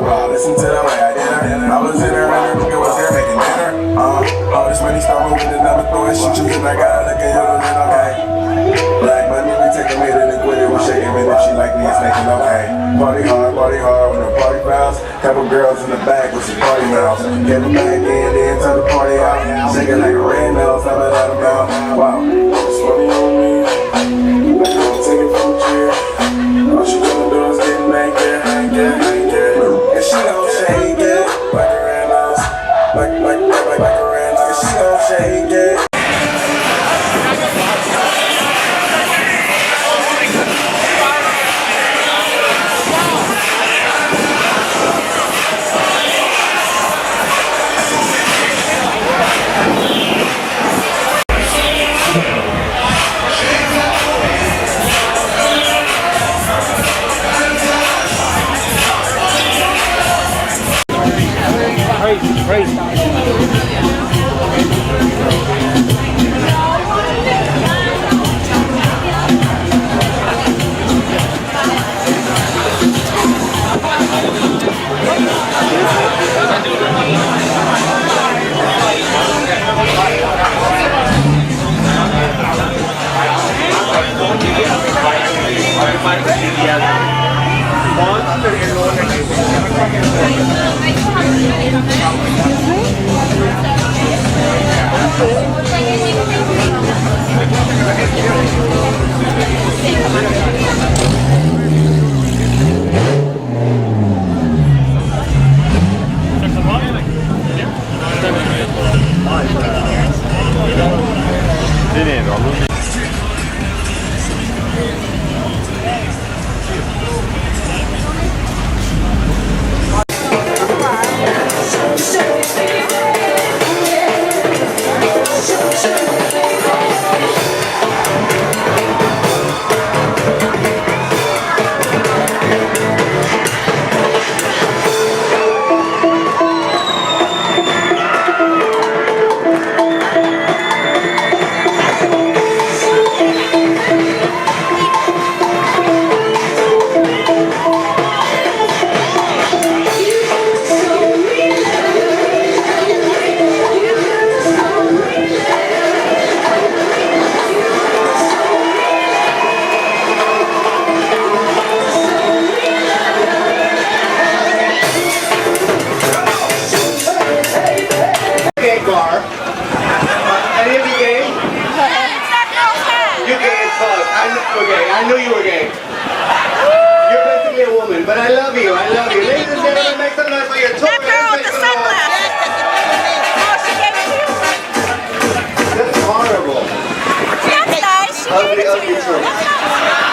bra, listen to the way I did her. I was in her and her nigga was there making dinner. All this money start moving and never throwing shit. And I gotta look at you, then okay. Black money, we take a minute and quit it. We shaking it if she like me, it's making okay. Party hard when the party fouls. Couple girls in the back with some party mouths. Get them back in, then turn the party out. Shaking like a red nose, I'm let them know. Wow, it's funny on me. Like I'm taking from the chair. All she gonna do is get naked, and she gon' shake it like a red nose, like a red nose. She gon' shake it. Crazy. I knew you were gay. You're basically a woman, but I love you. I love you. Ladies and gentlemen, make some noise for your tour. That girl with the sunglasses. Oh, she gave it to you? That's horrible. That's nice. She gave it to you. Ugly.